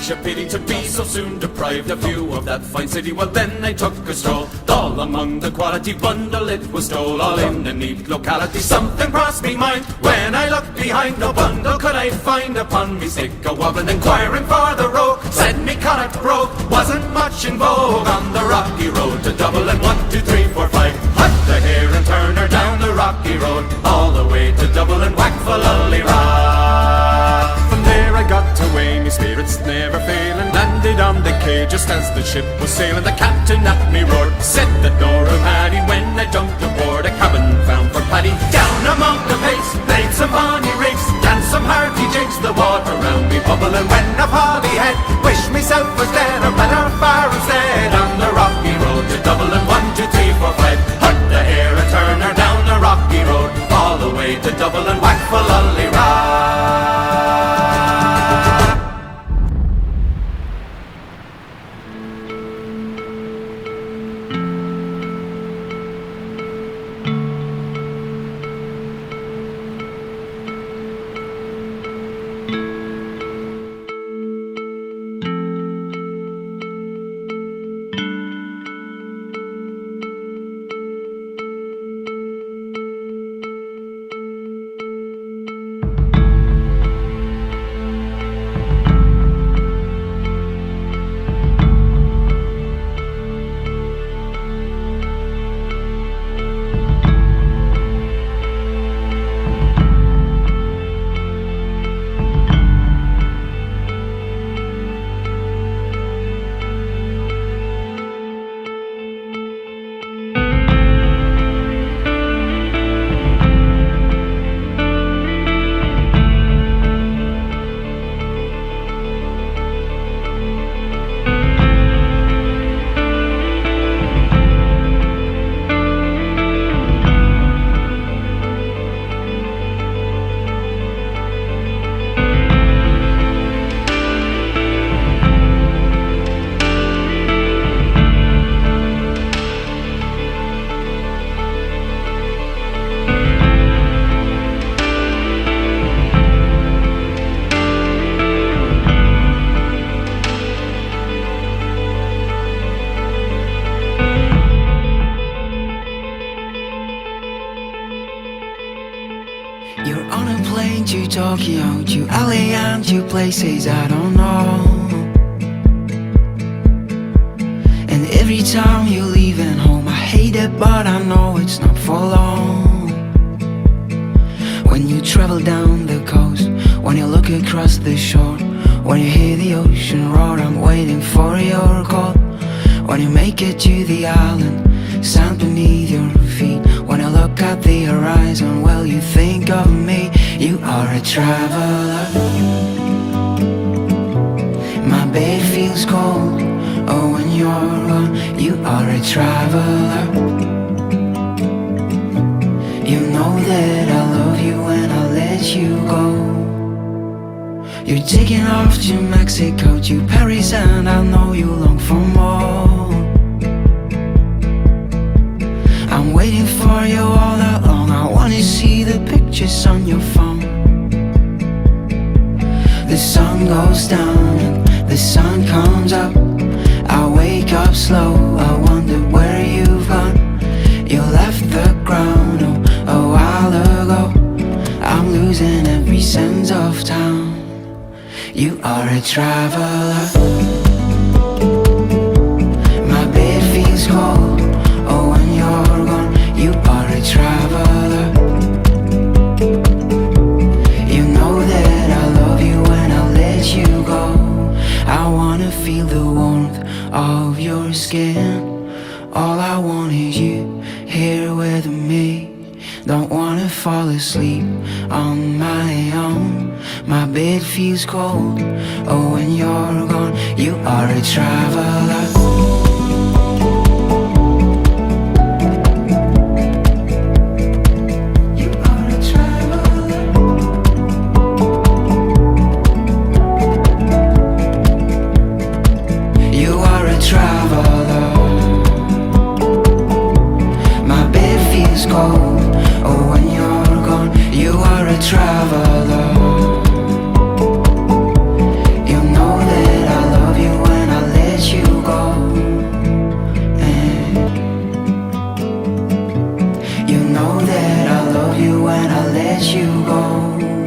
such a pity to be so soon deprived of view of that fine city. Well then I took a stroll, all among the quality bundle it was stole, all in a neat locality. Something crossed me mind when I looked behind, no bundle could I find upon me sick a wobbling, inquiring for the road, said me Connacht brogue wasn't much in vogue on the rocky road to Dublin. 1, 2, 3, 4, 5, hut the hare and turn her down the rocky road, all the way to Dublin, whack for Lully-Ra. From there I got away, me spirits never failing, landed on the quay just as the ship was sailing. The captain at me roared, said that Nora Maddie, when I jumped aboard a cabin found for Paddy. Down among the pace, played some bonny rigs, danced some hearty jigs, the water round me bubbling. When a Polly head, wished myself was dead, or better far instead, on the rocky road to Dublin. 1, 2, 3, 4, 5, hut the hare and turn her down the rocky road, all the way to Dublin, whack for Lully-Ra. You're on a plane to Tokyo, to LA and to places I don't know. And every time you're leaving home I hate it, but I know it's not for long. When you travel down the coast, when you look across the shore, when you hear the ocean roar, I'm waiting for your call. When you make it to the island, sand beneath your feet, when I look at the horizon, well, you think of me. You are a traveler. My bed feels cold, oh, when you're gone. You are a traveler. You know that I love you when I let you go. You're taking off to Mexico, to Paris, and I know you long for more. I'm waiting for you all that long. I wanna see the pictures on your phone. The sun goes down and the sun comes up. I wake up slow, I wonder where you've gone. You left the ground, oh, a while ago. I'm losing every sense of town. You are a traveler. My bed feels cold, oh, when you're gone. You are a traveler. You know that I love you when I let you go. I wanna feel the warmth of your skin. All I want is you here with me. Don't wanna fall asleep on my own. My bed feels cold, oh, when you're gone. You are a traveler. Traveler, you know that I know that I love you when I let you go.